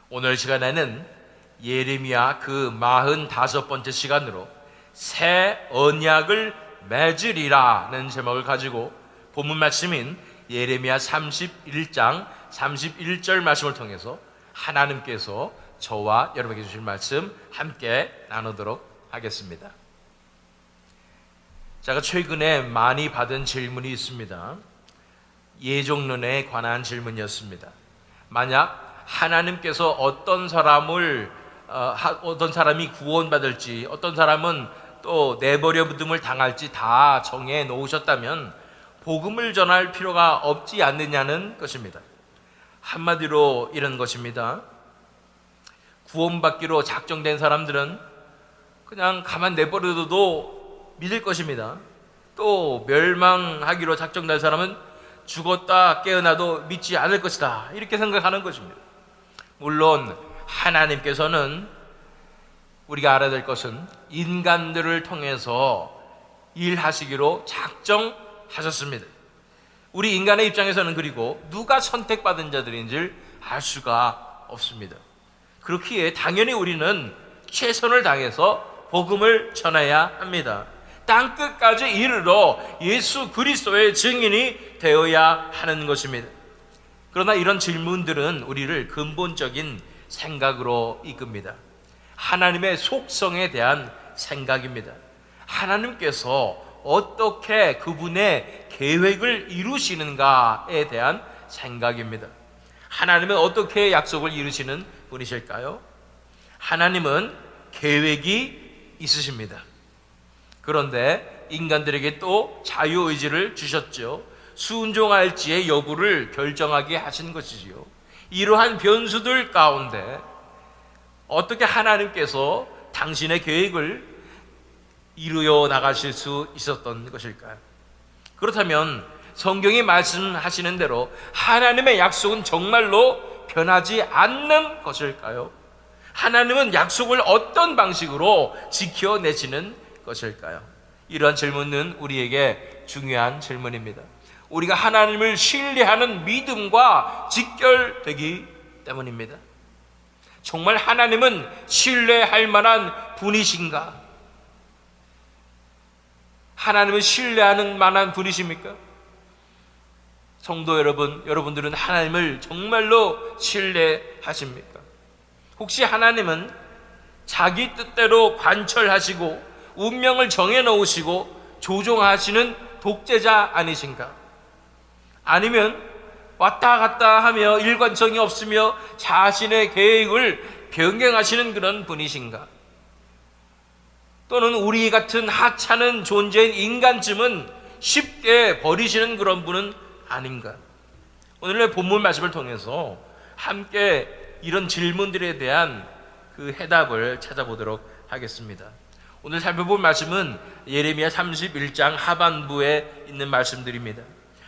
오늘 시간에는 예레미야 그 45번째 시간으로 새 언약을 맺으리라는 제목을 가지고 본문 말씀인 예레미야 31장 31절 말씀을 통해서 하나님께서 저와 여러분에게 주실 말씀 함께 나누도록 하겠습니다. 제가 최근에 많이 받은 질문이 있습니다. 예종론에 관한 질문이었습니다. 만약 하나님께서 어떤 사람이 구원받을지, 어떤 사람은 또 내버려둠을 당할지 다 정해 놓으셨다면 복음을 전할 필요가 없지 않느냐는 것입니다. 한마디로 이런 것입니다. 구원받기로 작정된 사람들은 그냥 가만 내버려둬도 믿을 것입니다. 또 멸망하기로 작정된 사람은 죽었다 깨어나도 믿지 않을 것이다, 이렇게 생각하는 것입니다. 물론 하나님께서는 우리가 알아야 될 것은 인간들을 통해서 일하시기로 작정하셨습니다. 우리 인간의 입장에서는 그리고 누가 선택받은 자들인지를 알 수가 없습니다. 그렇기에 당연히 우리는 최선을 다해서 복음을 전해야 합니다. 땅끝까지 이르러 예수 그리스도의 증인이 되어야 하는 것입니다. 그러나 이런 질문들은 우리를 근본적인 생각으로 이끕니다. 하나님의 속성에 대한 생각입니다. 하나님께서 어떻게 그분의 계획을 이루시는가에 대한 생각입니다. 하나님은 어떻게 약속을 이루시는 분이실까요? 하나님은 계획이 있으십니다. 그런데 인간들에게 또 자유의지를 주셨죠. 순종할지의 여부를 결정하게 하신 것이지요. 이러한 변수들 가운데 어떻게 하나님께서 당신의 계획을 이루어 나가실 수 있었던 것일까요? 그렇다면 성경이 말씀하시는 대로 하나님의 약속은 정말로 변하지 않는 것일까요? 하나님은 약속을 어떤 방식으로 지켜내시는 것일까요? 이러한 질문은 우리에게 중요한 질문입니다. 우리가 하나님을 신뢰하는 믿음과 직결되기 때문입니다. 정말 하나님은 신뢰할 만한 분이신가? 하나님은 신뢰하는 만한 분이십니까? 성도 여러분, 여러분들은 하나님을 정말로 신뢰하십니까? 혹시 하나님은 자기 뜻대로 관철하시고 운명을 정해놓으시고 조종하시는 독재자 아니신가? 아니면 왔다 갔다 하며 일관성이 없으며 자신의 계획을 변경하시는 그런 분이신가? 또는 우리 같은 하찮은 존재인 인간쯤은 쉽게 버리시는 그런 분은 아닌가? 오늘의 본문 말씀을 통해서 함께 이런 질문들에 대한 그 해답을 찾아보도록 하겠습니다. 오늘 살펴볼 말씀은 예레미야 31장 하반부에 있는 말씀들입니다.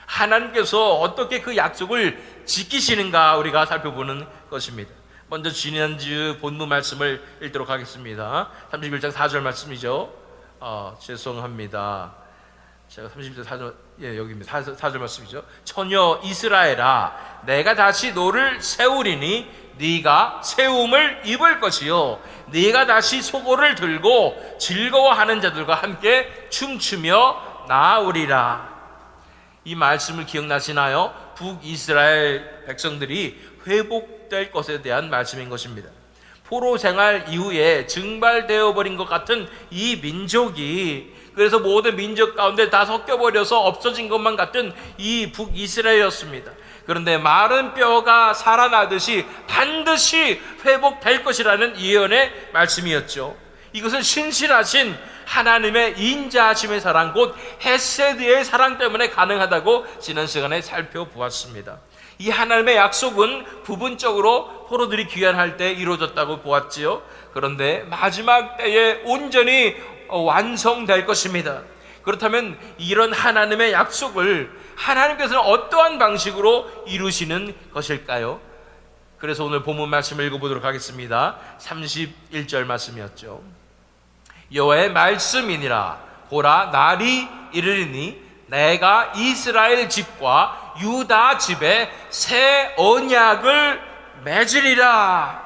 하나님께서 어떻게 그 약속을 지키시는가 우리가 살펴보는 것입니다. 먼저 지난주 본문 말씀을 읽도록 하겠습니다. 31장 4절 말씀이죠. 죄송합니다. 제가 31장 4절, 여기입니다. 4절 말씀이죠. 처녀 이스라엘아, 내가 다시 너를 세우리니 네가 세움을 입을 것이요 네가 다시 소고를 들고 즐거워하는 자들과 함께 춤추며 나으리라. 이 말씀을 기억나시나요? 북이스라엘 백성들이 회복될 것에 대한 말씀인 것입니다. 포로 생활 이후에 증발되어 버린 것 같은 이 민족이, 그래서 모든 민족 가운데 다 섞여버려서 없어진 것만 같은 이 북이스라엘이었습니다. 그런데 마른 뼈가 살아나듯이 반드시 회복될 것이라는 예언의 말씀이었죠. 이것은 신실하신 하나님의 인자하심의 사랑, 곧 헤세드의 사랑 때문에 가능하다고 지난 시간에 살펴보았습니다. 이 하나님의 약속은 부분적으로 포로들이 귀환할 때 이루어졌다고 보았지요. 그런데 마지막 때에 온전히 완성될 것입니다. 그렇다면 이런 하나님의 약속을 하나님께서는 어떠한 방식으로 이루시는 것일까요? 그래서 오늘 본문 말씀을 읽어보도록 하겠습니다. 31절 말씀이었죠. 여호와의 말씀이니라. 보라, 날이 이르리니 내가 이스라엘 집과 유다 집에 새 언약을 맺으리라.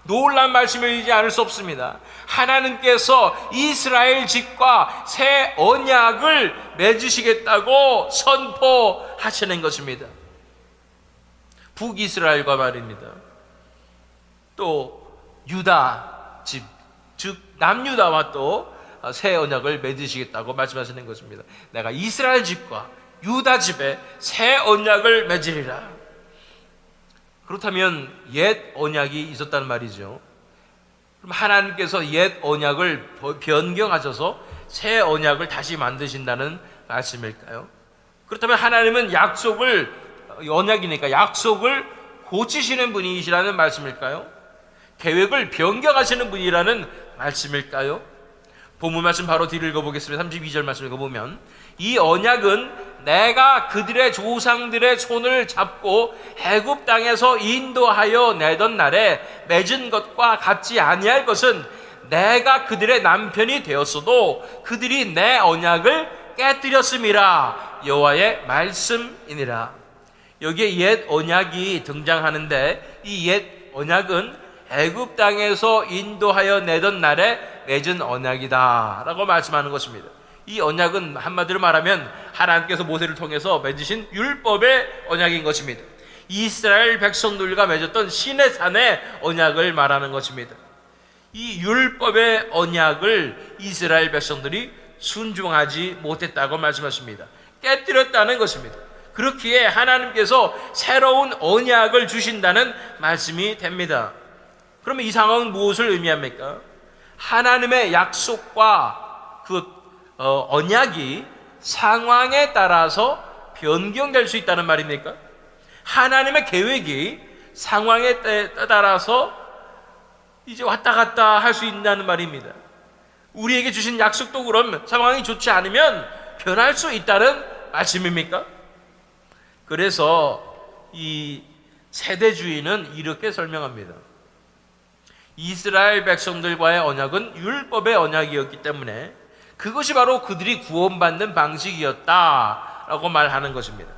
놀란 말씀이지 않을 수 없습니다. 하나님께서 이스라엘 집과 새 언약을 맺으시겠다고 선포하시는 것입니다. 북이스라엘과 말입니다. 또 유다 집, 즉 남유다와 또 새 언약을 맺으시겠다고 말씀하시는 것입니다. 내가 이스라엘 집과 유다 집에 새 언약을 맺으리라. 그렇다면 옛 언약이 있었다는 말이죠. 그럼 하나님께서 옛 언약을 변경하셔서 새 언약을 다시 만드신다는 말씀일까요? 그렇다면 하나님은 언약이니까 약속을 고치시는 분이시라는 말씀일까요? 계획을 변경하시는 분이라는 말씀일까요? 본문 말씀 바로 뒤를 읽어보겠습니다. 32절 말씀 읽어보면, 이 언약은 내가 그들의 조상들의 손을 잡고 애굽 땅에서 인도하여 내던 날에 맺은 것과 같지 아니할 것은, 내가 그들의 남편이 되었어도 그들이 내 언약을 깨뜨렸음이라. 여호와의 말씀이니라. 여기에 옛 언약이 등장하는데, 이 옛 언약은 애굽 땅에서 인도하여 내던 날에 맺은 언약이다 라고 말씀하는 것입니다. 이 언약은 한마디로 말하면 하나님께서 모세를 통해서 맺으신 율법의 언약인 것입니다. 이스라엘 백성들과 맺었던 시내산의 언약을 말하는 것입니다. 이 율법의 언약을 이스라엘 백성들이 순종하지 못했다고 말씀하십니다. 깨뜨렸다는 것입니다. 그렇기에 하나님께서 새로운 언약을 주신다는 말씀이 됩니다. 그러면 이 상황은 무엇을 의미합니까? 하나님의 약속과 그 언약이 상황에 따라서 변경될 수 있다는 말입니까? 하나님의 계획이 상황에 따라서 이제 왔다 갔다 할 수 있다는 말입니다. 우리에게 주신 약속도 그럼 상황이 좋지 않으면 변할 수 있다는 말씀입니까? 그래서 이 세대주의는 이렇게 설명합니다. 이스라엘 백성들과의 언약은 율법의 언약이었기 때문에 그것이 바로 그들이 구원받는 방식이었다라고 말하는 것입니다.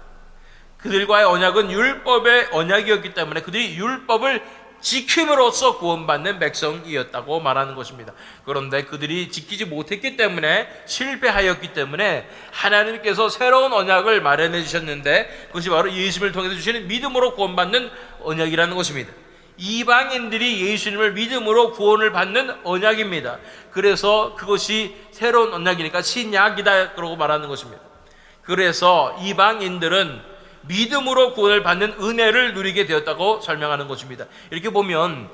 그들과의 언약은 율법의 언약이었기 때문에 그들이 율법을 지킴으로써 구원받는 백성이었다고 말하는 것입니다. 그런데 그들이 지키지 못했기 때문에, 실패하였기 때문에 하나님께서 새로운 언약을 마련해 주셨는데, 그것이 바로 예수님을 통해서 주시는 믿음으로 구원받는 언약이라는 것입니다. 이방인들이 예수님을 믿음으로 구원을 받는 언약입니다. 그래서 그것이 새로운 언약이니까 신약이다 그러고 말하는 것입니다. 그래서 이방인들은 믿음으로 구원을 받는 은혜를 누리게 되었다고 설명하는 것입니다. 이렇게 보면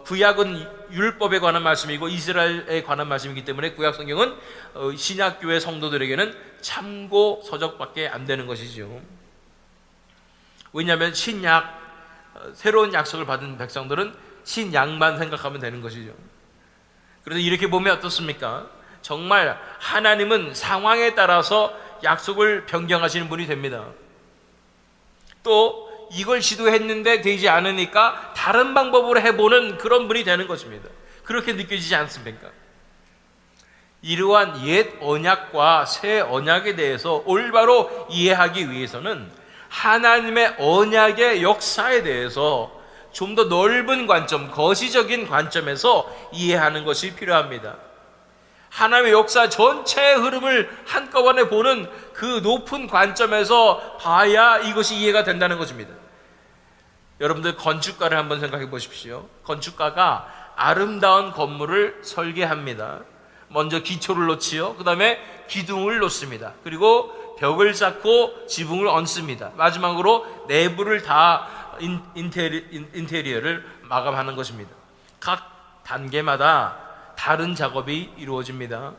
구약은 율법에 관한 말씀이고 이스라엘에 관한 말씀이기 때문에 구약 성경은 신약교회 성도들에게는 참고 서적밖에 안 되는 것이죠. 왜냐하면 새로운 약속을 받은 백성들은 신약만 생각하면 되는 것이죠. 그래서 이렇게 보면 어떻습니까? 정말 하나님은 상황에 따라서 약속을 변경하시는 분이 됩니다. 또 이걸 시도했는데 되지 않으니까 다른 방법으로 해보는 그런 분이 되는 것입니다. 그렇게 느껴지지 않습니까? 이러한 옛 언약과 새 언약에 대해서 올바로 이해하기 위해서는 하나님의 언약의 역사에 대해서 좀 더 넓은 관점, 거시적인 관점에서 이해하는 것이 필요합니다. 하나님의 역사 전체의 흐름을 한꺼번에 보는 그 높은 관점에서 봐야 이것이 이해가 된다는 것입니다. 여러분들 건축가를 한번 생각해 보십시오. 건축가가 아름다운 건물을 설계합니다. 먼저 기초를 놓지요. 그 다음에 기둥을 놓습니다. 그리고 벽을 쌓고 지붕을 얹습니다. 마지막으로 내부를 다 인테리어를 마감하는 것입니다. 각 단계마다 다른 작업이 이루어집니다.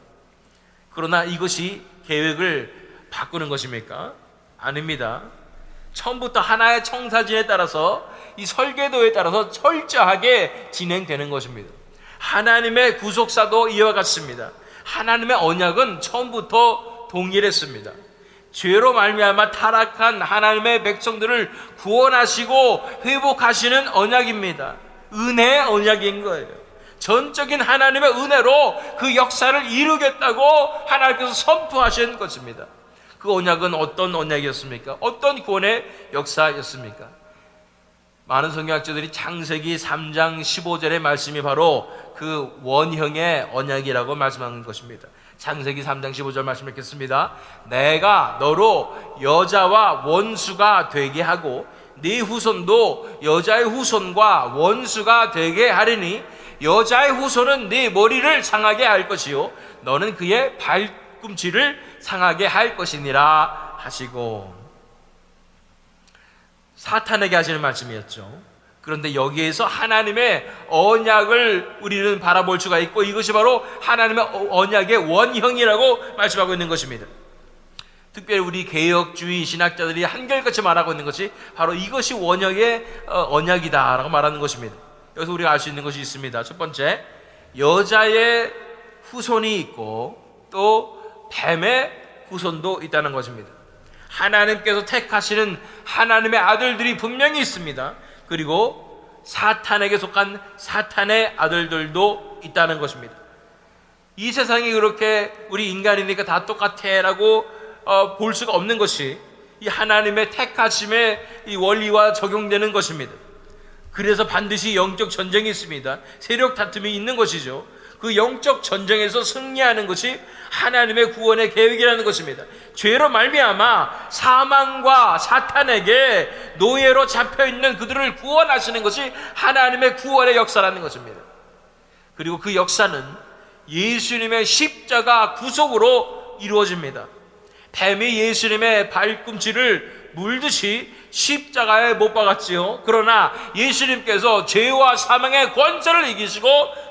그러나 이것이 계획을 바꾸는 것입니까? 아닙니다. 처음부터 하나의 청사진에 따라서, 이 설계도에 따라서 철저하게 진행되는 것입니다. 하나님의 구속사도 이와 같습니다. 하나님의 언약은 처음부터 동일했습니다. 죄로 말미암아 타락한 하나님의 백성들을 구원하시고 회복하시는 언약입니다. 은혜의 언약인 거예요. 전적인 하나님의 은혜로 그 역사를 이루겠다고 하나님께서 선포하신 것입니다. 그 언약은 어떤 언약이었습니까? 어떤 구원의 역사였습니까? 많은 성경학자들이 창세기 3장 15절의 말씀이 바로 그 원형의 언약이라고 말씀하는 것입니다. 창세기 3장 15절 말씀 읽겠습니다. 내가 너로 여자와 원수가 되게 하고 네 후손도 여자의 후손과 원수가 되게 하리니 여자의 후손은 네 머리를 상하게 할 것이요 너는 그의 발꿈치를 상하게 할 것이니라 하시고, 사탄에게 하시는 말씀이었죠. 그런데 여기에서 하나님의 언약을 우리는 바라볼 수가 있고, 이것이 바로 하나님의 언약의 원형이라고 말씀하고 있는 것입니다. 특별히 우리 개혁주의 신학자들이 한결같이 말하고 있는 것이 바로 이것이 원형의 언약이다라고 말하는 것입니다. 여기서 우리가 알 수 있는 것이 있습니다. 첫 번째, 여자의 후손이 있고 또 뱀의 후손도 있다는 것입니다. 하나님께서 택하시는 하나님의 아들들이 분명히 있습니다. 그리고 사탄에게 속한 사탄의 아들들도 있다는 것입니다. 이 세상이 그렇게 우리 인간이니까 다 똑같아 라고 볼 수가 없는 것이 이 하나님의 택하심의 이 원리와 적용되는 것입니다. 그래서 반드시 영적 전쟁이 있습니다. 세력 다툼이 있는 것이죠. 그 영적 전쟁에서 승리하는 것이 하나님의 구원의 계획이라는 것입니다. 죄로 말미암아 사망과 사탄에게 노예로 잡혀있는 그들을 구원하시는 것이 하나님의 구원의 역사라는 것입니다. 그리고 그 역사는 예수님의 십자가 구속으로 이루어집니다. 뱀이 예수님의 발꿈치를 물듯이 십자가에 못 박았지요. 그러나 예수님께서 죄와 사망의 권세를 이기시고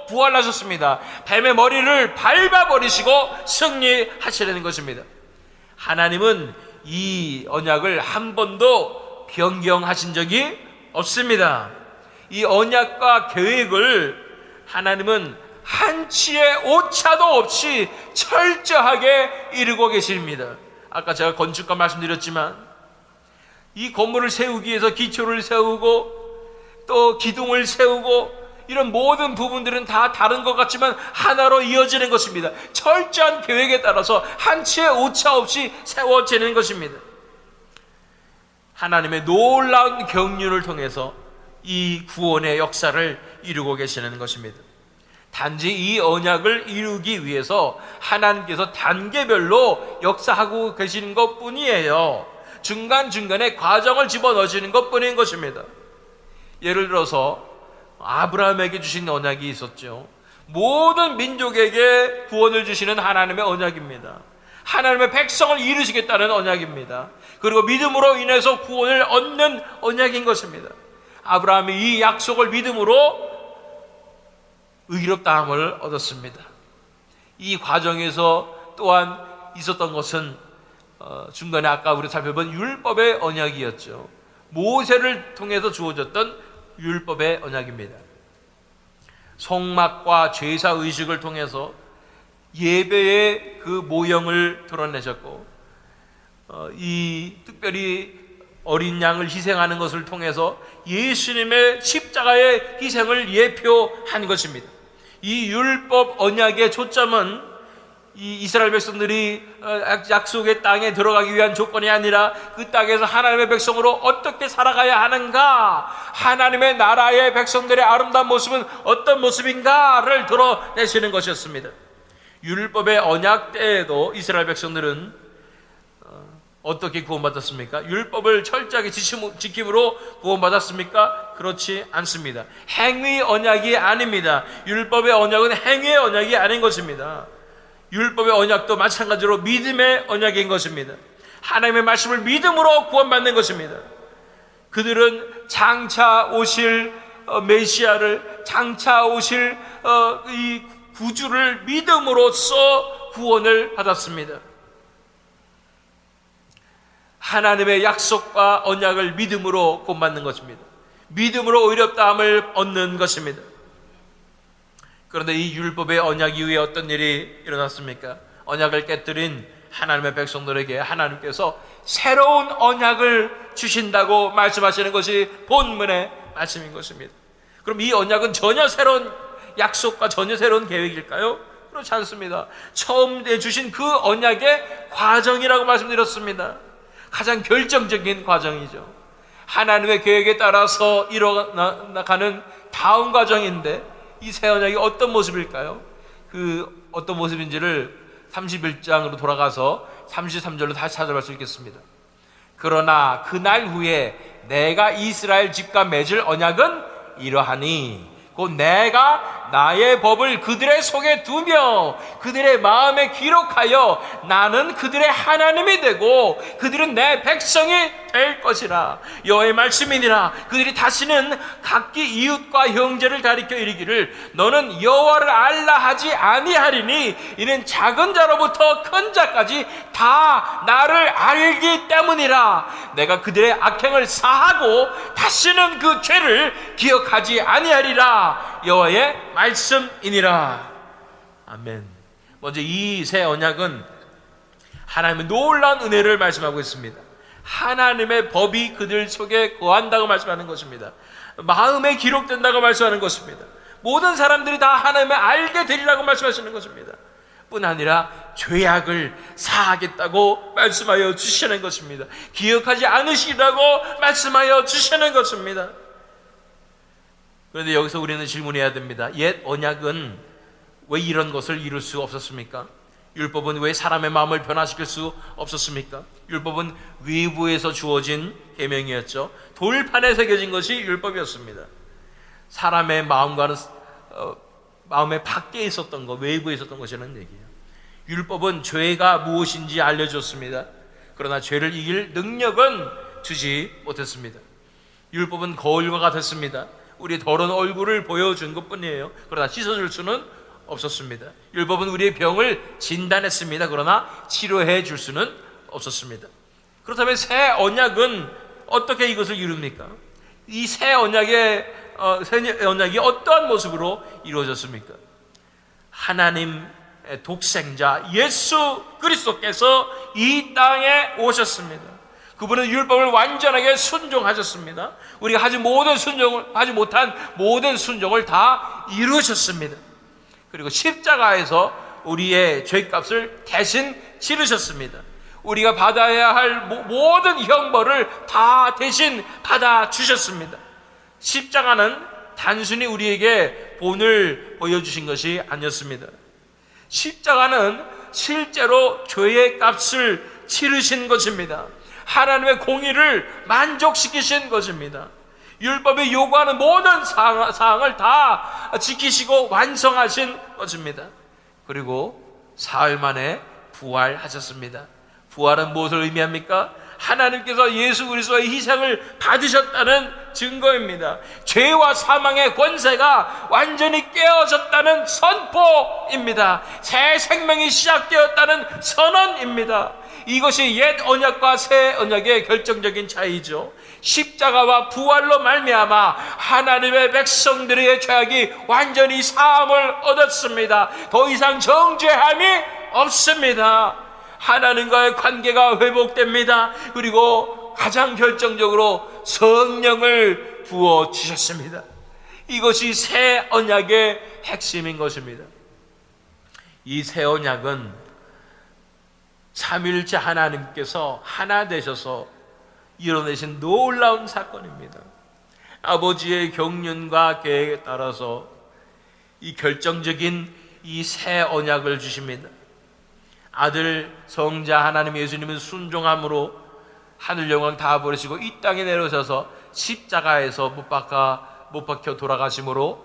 부활하셨습니다. 뱀의 머리를 밟아버리시고 승리하시려는 것입니다. 하나님은 이 언약을 한 번도 변경하신 적이 없습니다. 이 언약과 계획을 하나님은 한치의 오차도 없이 철저하게 이루고 계십니다. 아까 제가 건축가 말씀드렸지만 이 건물을 세우기 위해서 기초를 세우고 또 기둥을 세우고 이런 모든 부분들은 다 다른 것 같지만 하나로 이어지는 것입니다. 철저한 계획에 따라서 한치의 오차 없이 세워지는 것입니다. 하나님의 놀라운 경륜을 통해서 이 구원의 역사를 이루고 계시는 것입니다. 단지 이 언약을 이루기 위해서 하나님께서 단계별로 역사하고 계시는 것뿐이에요. 중간중간에 과정을 집어넣으시는 것뿐인 것입니다. 예를 들어서 아브라함에게 주신 언약이 있었죠. 모든 민족에게 구원을 주시는 하나님의 언약입니다. 하나님의 백성을 이루시겠다는 언약입니다. 그리고 믿음으로 인해서 구원을 얻는 언약인 것입니다. 아브라함이 이 약속을 믿음으로 의롭다함을 얻었습니다. 이 과정에서 또한 있었던 것은 중간에 아까 우리 살펴본 율법의 언약이었죠. 모세를 통해서 주어졌던 율법의 언약입니다. 성막과 제사 의식을 통해서 예배의 그 모형을 드러내셨고, 이 특별히 어린 양을 희생하는 것을 통해서 예수님의 십자가의 희생을 예표한 것입니다. 이 율법 언약의 초점은 이 이스라엘 백성들이 약속의 땅에 들어가기 위한 조건이 아니라 그 땅에서 하나님의 백성으로 어떻게 살아가야 하는가, 하나님의 나라의 백성들의 아름다운 모습은 어떤 모습인가를 드러내시는 것이었습니다. 율법의 언약 때에도 이스라엘 백성들은 어떻게 구원받았습니까? 율법을 철저하게 지킴으로 구원받았습니까? 그렇지 않습니다. 행위 언약이 아닙니다. 율법의 언약은 행위의 언약이 아닌 것입니다. 율법의 언약도 마찬가지로 믿음의 언약인 것입니다. 하나님의 말씀을 믿음으로 구원받는 것입니다. 그들은 장차 오실 메시아를, 장차 오실 이 구주를 믿음으로써 구원을 받았습니다. 하나님의 약속과 언약을 믿음으로 구원받는 것입니다. 믿음으로 의롭다함을 얻는 것입니다. 그런데 이 율법의 언약 이후에 어떤 일이 일어났습니까? 언약을 깨뜨린 하나님의 백성들에게 하나님께서 새로운 언약을 주신다고 말씀하시는 것이 본문의 말씀인 것입니다. 그럼 이 언약은 전혀 새로운 약속과 전혀 새로운 계획일까요? 그렇지 않습니다. 처음 주신 그 언약의 과정이라고 말씀드렸습니다. 가장 결정적인 과정이죠. 하나님의 계획에 따라서 일어나가는 다음 과정인데, 이 새 언약이 어떤 모습일까요? 그 어떤 모습인지를 31장으로 돌아가서 33절로 다시 찾아볼 수 있겠습니다. 그러나 그날 후에 내가 이스라엘 집과 맺을 언약은 이러하니 곧 내가 나의 법을 그들의 속에 두며 그들의 마음에 기록하여 나는 그들의 하나님이 되고 그들은 내 백성이 될 것이라. 여호와의 말씀이니라. 그들이 다시는 각기 이웃과 형제를 가리켜 이르기를 너는 여호와를 알라 하지 아니하리니 이는 작은 자로부터 큰 자까지 다 나를 알기 때문이라. 내가 그들의 악행을 사하고 다시는 그 죄를 기억하지 아니하리라. 여호와의 말씀이니라. 아멘. 먼저 이 새 언약은 하나님의 놀라운 은혜를 말씀하고 있습니다. 하나님의 법이 그들 속에 거한다고 말씀하는 것입니다. 마음에 기록된다고 말씀하는 것입니다. 모든 사람들이 다 하나님을 알게 되리라고 말씀하시는 것입니다. 뿐 아니라 죄악을 사하겠다고 말씀하여 주시는 것입니다. 기억하지 않으시라고 말씀하여 주시는 것입니다. 그런데 여기서 우리는 질문해야 됩니다. 옛 언약은 왜 이런 것을 이룰 수 없었습니까? 율법은 왜 사람의 마음을 변화시킬 수 없었습니까? 율법은 외부에서 주어진 계명이었죠. 돌판에 새겨진 것이 율법이었습니다. 사람의 마음과는 마음의 밖에 있었던 것, 외부에 있었던 것이라는 얘기예요. 율법은 죄가 무엇인지 알려줬습니다. 그러나 죄를 이길 능력은 주지 못했습니다. 율법은 거울과 같았습니다. 우리의 더러운 얼굴을 보여준 것뿐이에요. 그러나 씻어줄 수는 없었습니다. 율법은 우리의 병을 진단했습니다. 그러나 치료해 줄 수는 없었습니다. 그렇다면 새 언약은 어떻게 이것을 이룹니까? 이 새 언약이 어떠한 모습으로 이루어졌습니까? 하나님의 독생자 예수 그리스도께서 이 땅에 오셨습니다. 그분은 율법을 완전하게 순종하셨습니다. 우리가 하지 못한 모든 순종을 다 이루셨습니다. 그리고 십자가에서 우리의 죄값을 대신 치르셨습니다. 우리가 받아야 할 모든 형벌을 다 대신 받아주셨습니다. 십자가는 단순히 우리에게 본을 보여주신 것이 아니었습니다. 십자가는 실제로 죄의 값을 치르신 것입니다. 하나님의 공의를 만족시키신 것입니다. 율법이 요구하는 모든 사항을 다 지키시고 완성하신 것입니다. 그리고 사흘 만에 부활하셨습니다. 부활은 무엇을 의미합니까? 하나님께서 예수 그리스도의 희생을 받으셨다는 증거입니다. 죄와 사망의 권세가 완전히 깨어졌다는 선포입니다. 새 생명이 시작되었다는 선언입니다. 이것이 옛 언약과 새 언약의 결정적인 차이죠. 십자가와 부활로 말미암아 하나님의 백성들의 죄악이 완전히 사함을 얻었습니다. 더 이상 정죄함이 없습니다. 하나님과의 관계가 회복됩니다. 그리고 가장 결정적으로 성령을 부어주셨습니다. 이것이 새 언약의 핵심인 것입니다. 이 새 언약은 삼위일체 하나님께서 하나 되셔서 이뤄내신 놀라운 사건입니다. 아버지의 경륜과 계획에 따라서 이 결정적인 이 새 언약을 주십니다. 아들 성자 하나님 예수님은 순종함으로 하늘 영광 다 버리시고 이 땅에 내려오셔서 십자가에서 못 박혀 돌아가심으로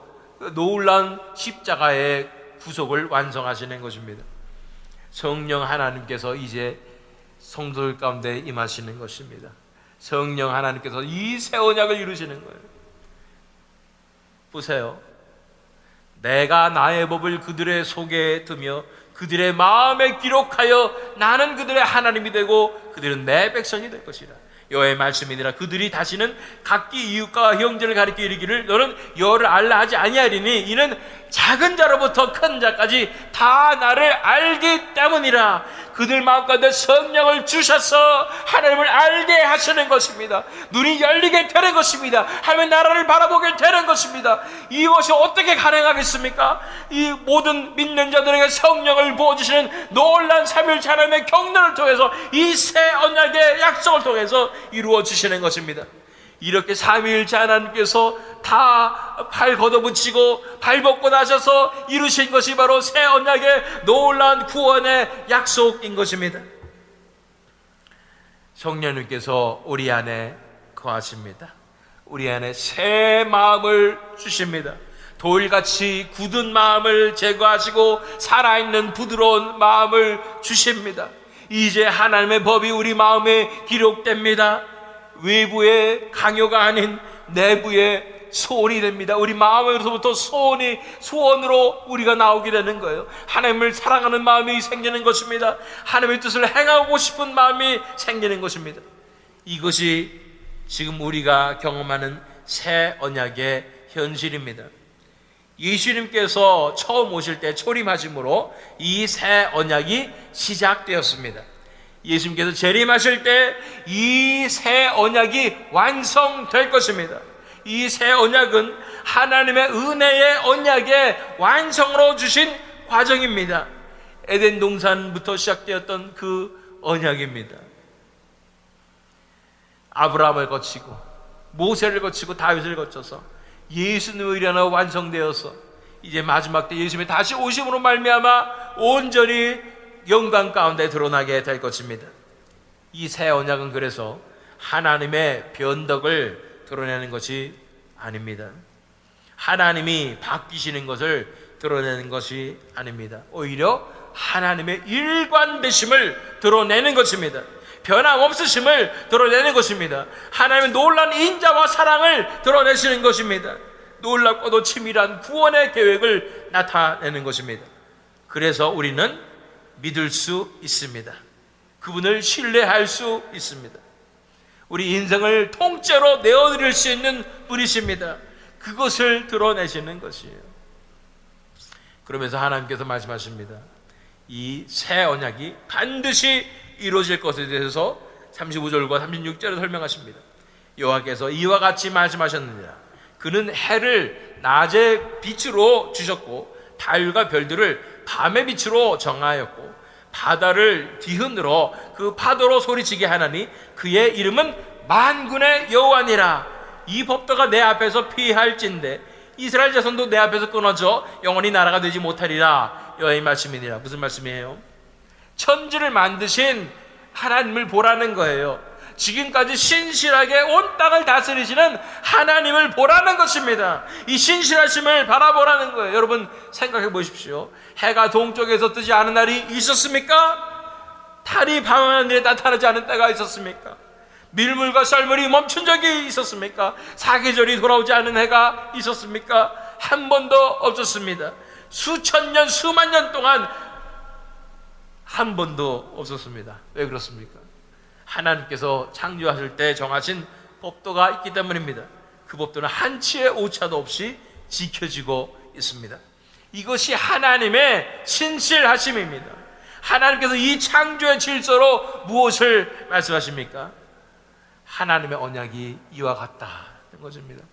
놀라운 십자가의 구속을 완성하시는 것입니다. 성령 하나님께서 이제 성도들 가운데 임하시는 것입니다. 성령 하나님께서 이 새 언약을 이루시는 거예요. 보세요. 내가 나의 법을 그들의 속에 두며 그들의 마음에 기록하여 나는 그들의 하나님이 되고 그들은 내 백성이 될 것이라. 여호와의 말씀이니라. 그들이 다시는 각기 이웃과 형제를 가리켜 이르기를 너는 여호와를 알라 하지 아니하리니 이는 작은 자로부터 큰 자까지 다 나를 알기 때문이라. 그들 마음 가운데 성령을 주셔서 하나님을 알게 하시는 것입니다. 눈이 열리게 되는 것입니다. 하나님의 나라를 바라보게 되는 것입니다. 이것이 어떻게 가능하겠습니까? 이 모든 믿는 자들에게 성령을 부어주시는 놀라운 삼위일체 하나님의 경륜을 통해서 이 새 언약의 약속을 통해서 이루어지시는 것입니다. 이렇게 삼위일체 하나님께서 다 발 걷어붙이고 발 벗고 나셔서 이루신 것이 바로 새 언약의 놀라운 구원의 약속인 것입니다. 성령님께서 우리 안에 거하십니다. 우리 안에 새 마음을 주십니다. 돌같이 굳은 마음을 제거하시고 살아있는 부드러운 마음을 주십니다. 이제 하나님의 법이 우리 마음에 기록됩니다. 외부의 강요가 아닌 내부의 소원이 됩니다. 우리 마음에서부터 소원으로 우리가 나오게 되는 거예요. 하나님을 사랑하는 마음이 생기는 것입니다. 하나님의 뜻을 행하고 싶은 마음이 생기는 것입니다. 이것이 지금 우리가 경험하는 새 언약의 현실입니다. 예수님께서 처음 오실 때 초림하심으로 이 새 언약이 시작되었습니다. 예수님께서 재림하실 때 이 새 언약이 완성될 것입니다. 이 새 언약은 하나님의 은혜의 언약의 완성으로 주신 과정입니다. 에덴 동산부터 시작되었던 그 언약입니다. 아브라함을 거치고 모세를 거치고 다윗을 거쳐서 예수님을 위하여 완성되어서 이제 마지막 때 예수님이 다시 오심으로 말미암아 온전히 영광 가운데 드러나게 될 것입니다. 이 새 언약은 그래서 하나님의 변덕을 드러내는 것이 아닙니다. 하나님이 바뀌시는 것을 드러내는 것이 아닙니다. 오히려 하나님의 일관되심을 드러내는 것입니다. 변함없으심을 드러내는 것입니다. 하나님의 놀라운 인자와 사랑을 드러내시는 것입니다. 놀랍고도 치밀한 구원의 계획을 나타내는 것입니다. 그래서 우리는 믿을 수 있습니다. 그분을 신뢰할 수 있습니다. 우리 인생을 통째로 내어드릴 수 있는 분이십니다. 그것을 드러내시는 것이에요. 그러면서 하나님께서 말씀하십니다. 이 새 언약이 반드시 이루어질 것에 대해서 35절과 36절을 설명하십니다. 여호와께서 이와 같이 말씀하셨느니라. 그는 해를 낮의 빛으로 주셨고 달과 별들을 밤의 빛으로 정하였고 바다를 뒤흔들어 그 파도로 소리치게 하나니 그의 이름은 만군의 여호와니라. 이 법도가 내 앞에서 피할진대 이스라엘 자손도 내 앞에서 끊어져 영원히 나라가 되지 못하리라. 여호와의 말씀이니라. 무슨 말씀이에요? 천지를 만드신 하나님을 보라는 거예요. 지금까지 신실하게 온 땅을 다스리시는 하나님을 보라는 것입니다. 이 신실하심을 바라보라는 거예요. 여러분 생각해 보십시오. 해가 동쪽에서 뜨지 않은 날이 있었습니까? 달이 밤하늘에 나타나지 않은 때가 있었습니까? 밀물과 썰물이 멈춘 적이 있었습니까? 사계절이 돌아오지 않은 해가 있었습니까? 한 번도 없었습니다. 수천 년 수만 년 동안 한 번도 없었습니다. 왜 그렇습니까? 하나님께서 창조하실 때 정하신 법도가 있기 때문입니다. 그 법도는 한치의 오차도 없이 지켜지고 있습니다. 이것이 하나님의 신실하심입니다. 하나님께서 이 창조의 질서로 무엇을 말씀하십니까? 하나님의 언약이 이와 같다는 것입니다.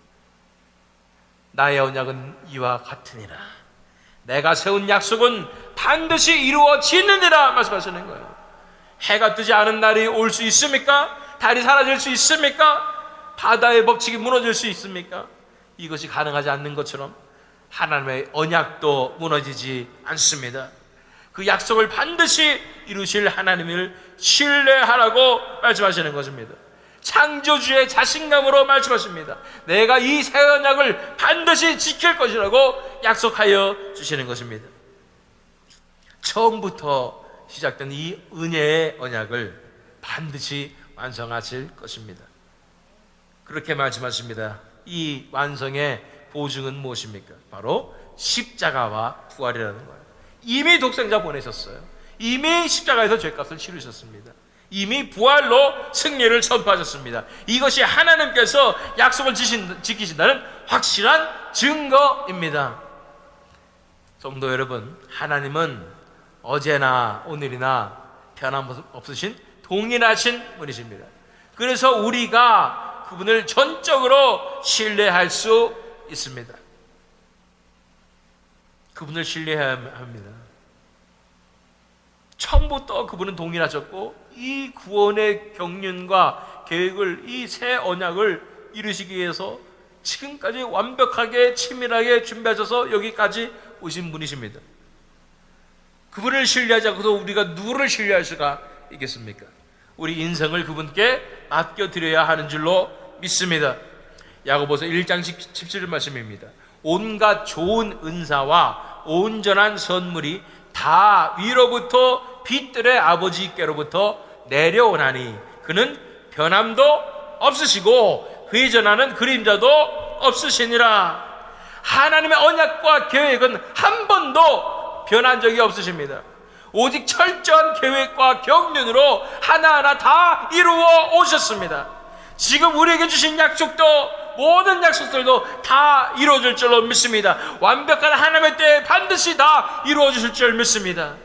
나의 언약은 이와 같으니라. 내가 세운 약속은 반드시 이루어지느니라 말씀하시는 거예요. 해가 뜨지 않은 날이 올 수 있습니까? 달이 사라질 수 있습니까? 바다의 법칙이 무너질 수 있습니까? 이것이 가능하지 않는 것처럼 하나님의 언약도 무너지지 않습니다. 그 약속을 반드시 이루실 하나님을 신뢰하라고 말씀하시는 것입니다. 창조주의 자신감으로 말씀하십니다. 내가 이 새 언약을 반드시 지킬 것이라고 약속하여 주시는 것입니다. 처음부터 시작된 이 은혜의 언약을 반드시 완성하실 것입니다. 그렇게 말씀하십니다. 이 완성의 보증은 무엇입니까? 바로 십자가와 부활이라는 거예요. 이미 독생자 보내셨어요. 이미 십자가에서 죄값을 치르셨습니다. 이미 부활로 승리를 선포하셨습니다. 이것이 하나님께서 약속을 지키신다는 확실한 증거입니다. 성도 여러분, 하나님은 어제나 오늘이나 변함없으신 동일하신 분이십니다. 그래서 우리가 그분을 전적으로 신뢰할 수 있습니다. 그분을 신뢰해야 합니다. 처음부터 그분은 동일하셨고 이 구원의 경륜과 계획을, 이 새 언약을 이루시기 위해서 지금까지 완벽하게 치밀하게 준비하셔서 여기까지 오신 분이십니다. 그분을 신뢰하지 않고도 우리가 누구를 신뢰할 수가 있겠습니까? 우리 인생을 그분께 맡겨드려야 하는 줄로 믿습니다. 야고보서 1장 17절 말씀입니다. 온갖 좋은 은사와 온전한 선물이 다 위로부터 빛들의 아버지께로부터 내려오나니 그는 변함도 없으시고 회전하는 그림자도 없으시니라. 하나님의 언약과 계획은 한 번도 변한 적이 없으십니다. 오직 철저한 계획과 경륜으로 하나하나 다 이루어 오셨습니다. 지금 우리에게 주신 약속도, 모든 약속들도 다 이루어질 줄로 믿습니다. 완벽한 하나님의 때에 반드시 다 이루어질 줄 믿습니다.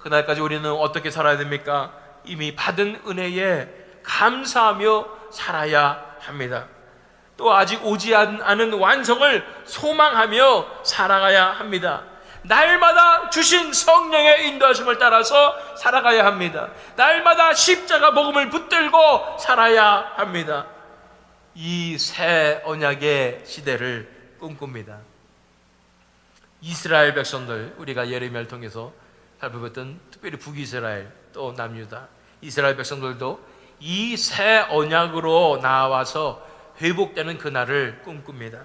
그날까지 우리는 어떻게 살아야 됩니까? 이미 받은 은혜에 감사하며 살아야 합니다. 또 아직 오지 않은 완성을 소망하며 살아가야 합니다. 날마다 주신 성령의 인도하심을 따라서 살아가야 합니다. 날마다 십자가 복음을 붙들고 살아야 합니다. 이 새 언약의 시대를 꿈꿉니다. 이스라엘 백성들, 우리가 예레미야를 통해서 살펴봤던 특별히 북이스라엘 또 남유다, 이스라엘 백성들도 이 새 언약으로 나와서 회복되는 그날을 꿈꿉니다.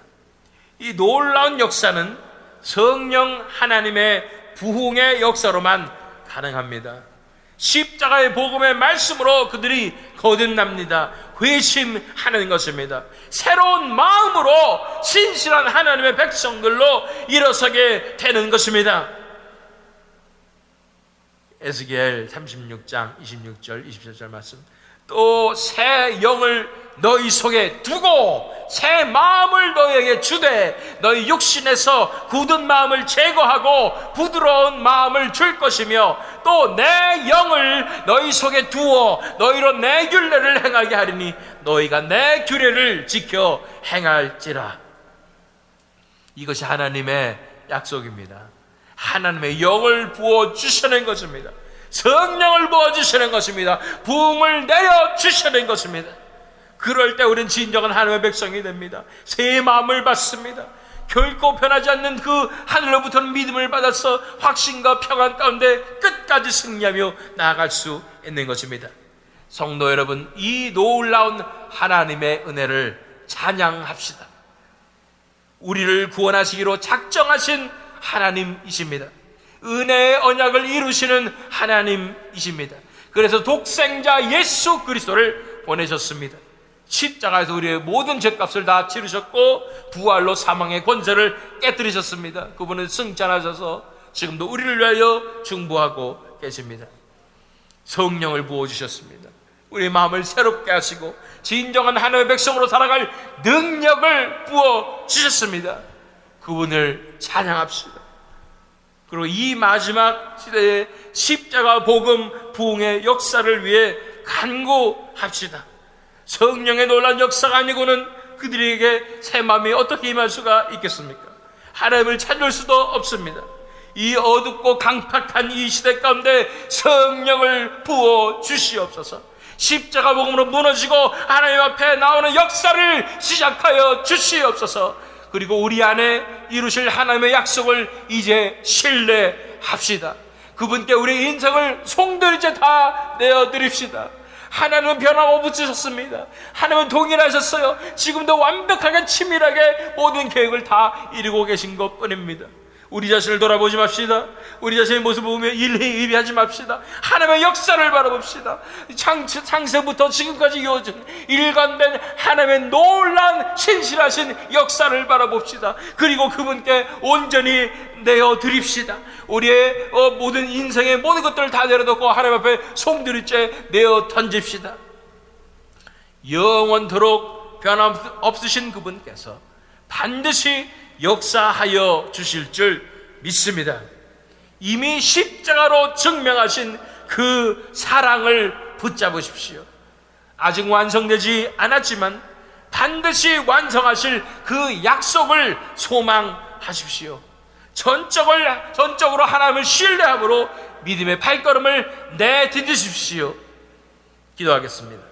이 놀라운 역사는 성령 하나님의 부흥의 역사로만 가능합니다. 십자가의 복음의 말씀으로 그들이 거듭납니다. 회심하는 것입니다. 새로운 마음으로 신실한 하나님의 백성들로 일어서게 되는 것입니다. 에스겔 36장 26절 27절 말씀, 또 새 영을 너희 속에 두고 새 마음을 너희에게 주되 너희 육신에서 굳은 마음을 제거하고 부드러운 마음을 줄 것이며 또 내 영을 너희 속에 두어 너희로 내 규례를 행하게 하리니 너희가 내 규례를 지켜 행할지라. 이것이 하나님의 약속입니다. 하나님의 영을 부어주시는 것입니다. 성령을 부어주시는 것입니다. 부흥을 내려주시는 것입니다. 그럴 때 우리는 진정한 하나님의 백성이 됩니다. 새 마음을 받습니다. 결코 변하지 않는 그 하늘로부터는 믿음을 받아서 확신과 평안 가운데 끝까지 승리하며 나아갈 수 있는 것입니다. 성도 여러분, 이 놀라운 하나님의 은혜를 찬양합시다. 우리를 구원하시기로 작정하신 하나님이십니다. 은혜의 언약을 이루시는 하나님이십니다. 그래서 독생자 예수 그리스도를 보내셨습니다. 십자가에서 우리의 모든 죄값을 다 치르셨고 부활로 사망의 권세를 깨뜨리셨습니다. 그분은 승천하셔서 지금도 우리를 위하여 중보하고 계십니다. 성령을 부어주셨습니다. 우리의 마음을 새롭게 하시고 진정한 하나님의 백성으로 살아갈 능력을 부어주셨습니다. 그분을 찬양합시다. 그리고 이 마지막 시대의 십자가 복음 부흥의 역사를 위해 간구합시다. 성령의 놀라운 역사가 아니고는 그들에게 새 마음이 어떻게 임할 수가 있겠습니까? 하나님을 찾을 수도 없습니다. 이 어둡고 강팍한 이 시대 가운데 성령을 부어 주시옵소서. 십자가 복음으로 무너지고 하나님 앞에 나오는 역사를 시작하여 주시옵소서. 그리고 우리 안에 이루실 하나님의 약속을 이제 신뢰합시다. 그분께 우리 인생을 송두리째 다 내어드립시다. 하나님은 변함없으셨습니다. 하나님은 동일하셨어요. 지금도 완벽하게 치밀하게 모든 계획을 다 이루고 계신 것뿐입니다. 우리 자신을 돌아보지 맙시다. 우리 자신의 모습을 보며 일희일비하지 맙시다. 하나님의 역사를 바라봅시다. 창세부터 지금까지 이어진 일관된 하나님의 놀라운 신실하신 역사를 바라봅시다. 그리고 그분께 온전히 내어드립시다. 우리의 모든 인생의 모든 것들을 다 내려놓고 하나님 앞에 송두리째 내어 던집시다. 영원토록 변함없으신 그분께서 반드시 역사하여 주실 줄 믿습니다. 이미 십자가로 증명하신 그 사랑을 붙잡으십시오. 아직 완성되지 않았지만 반드시 완성하실 그 약속을 소망하십시오. 전적으로 하나님을 신뢰함으로 믿음의 발걸음을 내디디십시오. 기도하겠습니다.